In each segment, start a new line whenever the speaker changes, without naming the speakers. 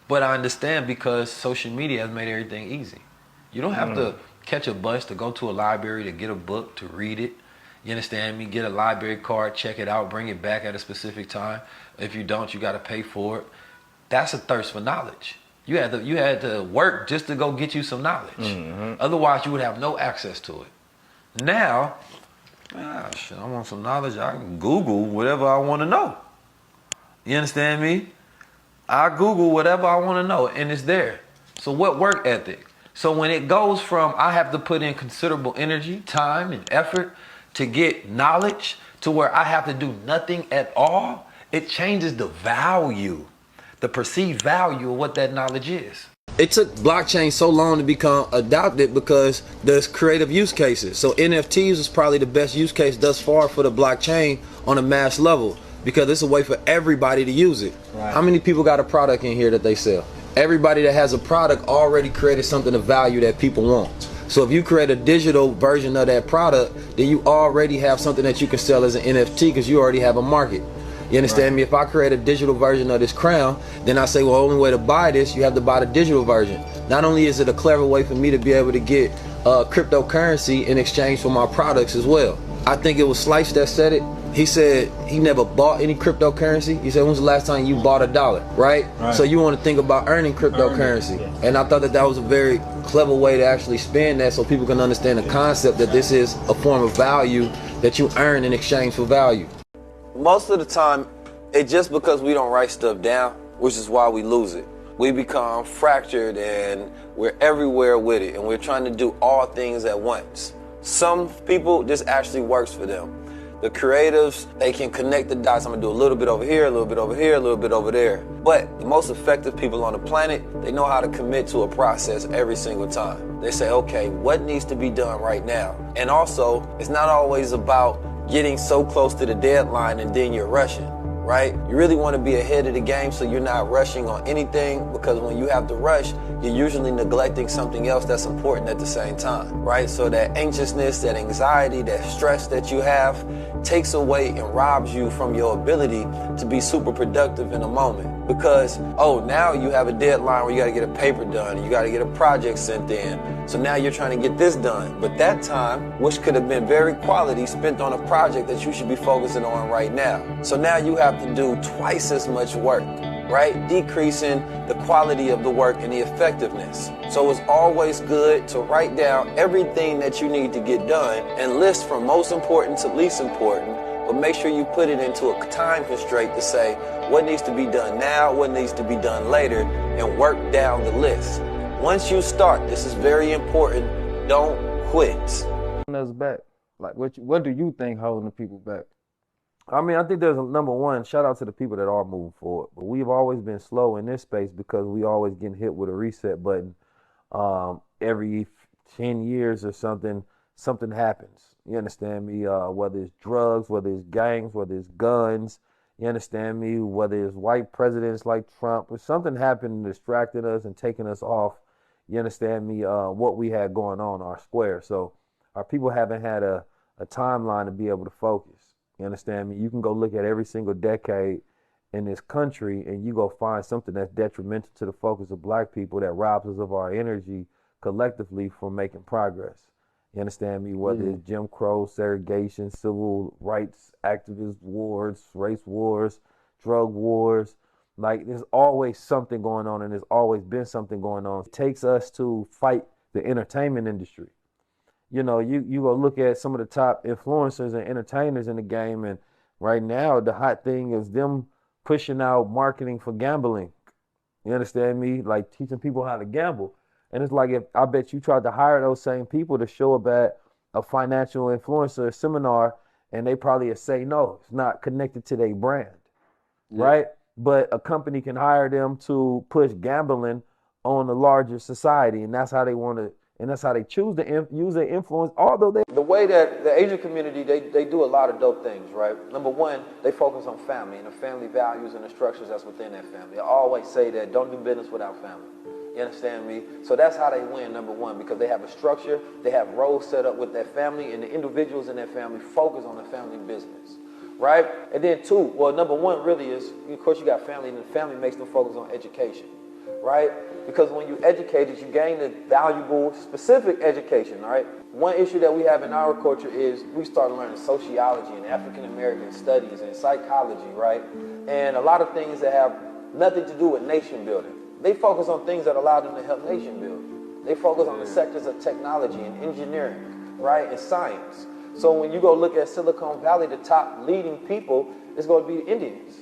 But I understand because social media has made everything easy. You don't have to catch a bus to go to a library to get a book to read it. You understand me? Get a library card, check it out, bring it back at a specific time. If you don't, you got to pay for it. That's a thirst for knowledge. You had to work just to go get you some knowledge. Otherwise, you would have no access to it. Now, shit, I want some knowledge. I can Google whatever I want to know. You understand me? I Google whatever I want to know, and it's there. So what work ethic? So when it goes from I have to put in considerable energy, time, and effort to get knowledge to where I have to do nothing at all, it changes the value, the perceived value of what that knowledge is. It took blockchain so long to become adopted because there's creative use cases. So NFTs is probably the best use case thus far for the blockchain on a mass level because it's a way for everybody to use it. Right. How many people got a product in here that they sell? Everybody that has a product already created something of value that people want. So if you create a digital version of that product, then you already have something that you can sell as an NFT because you already have a market. You understand me? If I create a digital version of this crown, then I say, well, the only way to buy this, you have to buy the digital version. Not only is it a clever way for me to be able to get cryptocurrency in exchange for my products as well. I think it was Slice that said it. He said he never bought any cryptocurrency. He said, when's the last time you bought $1, right? So you want to think about earning cryptocurrency. And I thought that was a very clever way to actually spin that so people can understand the concept that this is a form of value that you earn in exchange for value. Most of the time, it's just because we don't write stuff down, which is why we lose it. We become fractured and we're everywhere with it, and we're trying to do all things at once. Some people, this actually works for them. The creatives, they can connect the dots. I'm gonna do a little bit over here, a little bit over here, a little bit over there. But the most effective people on the planet, they know how to commit to a process every single time. They say, okay, what needs to be done right now? And also, it's not always about getting so close to the deadline and then you're rushing, right? You really want to be ahead of the game so you're not rushing on anything, because when you have to rush, you're usually neglecting something else that's important at the same time, right? So that anxiousness, that anxiety, that stress that you have takes away and robs you from your ability to be super productive in a moment. Because, now you have a deadline where you got to get a paper done, you got to get a project sent in. So now you're trying to get this done. But that time, which could have been very quality, spent on a project that you should be focusing on right now. So now you have to do twice as much work, right? Decreasing the quality of the work and the effectiveness. So it's always good to write down everything that you need to get done and list from most important to least important, but make sure you put it into a time constraint to say what needs to be done now, what needs to be done later, and work down the list. Once you start, this is very important, don't quit.
Us back. Like, what do you think holding the people back? I mean, I think there's number one, shout out to the people that are moving forward. But we've always been slow in this space because we always getting hit with a reset button. Every 10 years or something happens. You understand me? Whether it's drugs, whether it's gangs, whether it's guns, you understand me? Whether it's white presidents like Trump, or something happened distracting us and taking us off, you understand me, what we had going on our square. So our people haven't had a timeline to be able to focus. You understand me? You can go look at every single decade in this country and you go find something that's detrimental to the focus of black people that robs us of our energy collectively from making progress. You understand me? Whether it's Jim Crow, segregation, civil rights activist wars, race wars, drug wars. Like, there's always something going on, and there's always been something going on. It takes us to fight the entertainment industry. You know, you go look at some of the top influencers and entertainers in the game, and right now the hot thing is them pushing out marketing for gambling. You understand me? Like, teaching people how to gamble. And it's like, if I bet you tried to hire those same people to show up at a financial influencer seminar, and they probably would say no, it's not connected to their brand, right? But a company can hire them to push gambling on the larger society, and that's how they want to, and that's how they choose to use their influence. Although the way that the Asian community, they do a lot of dope things, right? Number one, they focus on family and the family values and the structures that's within that family. I always say that don't do business without family. You understand me? So that's how they win, number one, because they have a structure, they have roles set up with their family, and the individuals in their family focus on the family business, right? And then two, well, number one really is, of course, you got family, and the family makes them focus on education. right? Because when you educated, you gain a valuable, specific education, right? One issue that we have in our culture is we start learning sociology and African American studies and psychology, right? And a lot of things that have nothing to do with nation building. They focus on things that allow them to help nation build. They focus on the sectors of technology and engineering, right, and science. So when you go look at Silicon Valley, the top leading people is going to be the Indians,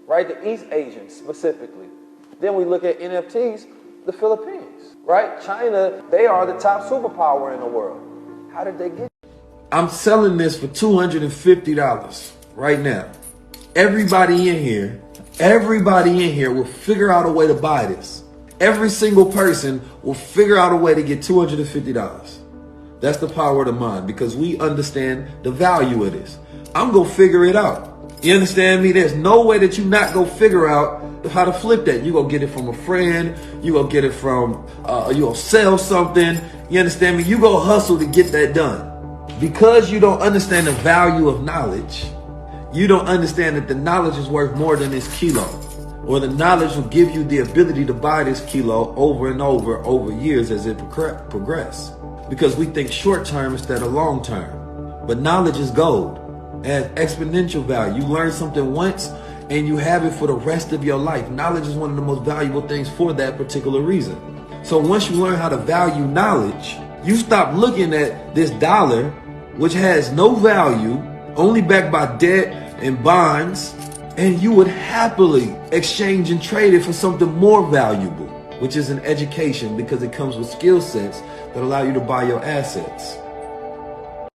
right? The East Asians specifically. Then we look at NFTs, the Philippines, right? China, they are the top superpower in the world. How did they get it?
I'm selling this for $250 right now. Everybody in here will figure out a way to buy this. Every single person will figure out a way to get $250. That's the power of the mind, because we understand the value of this. I'm going to figure it out. You understand me? There's no way that you not go figure out how to flip that. You go get it from a friend. You go get it from, you go sell something. You understand me? You go hustle to get that done. Because you don't understand the value of knowledge, you don't understand that the knowledge is worth more than this kilo. Or the knowledge will give you the ability to buy this kilo over and over years as it progresses. Because we think short term instead of long term. But knowledge is gold. Has exponential value. You learn something once and you have it for the rest of your life. Knowledge is one of the most valuable things for that particular reason. So once you learn how to value knowledge, you stop looking at this dollar, which has no value, only backed by debt and bonds, and you would happily exchange and trade it for something more valuable, which is an education, because it comes with skill sets that allow you to buy your assets.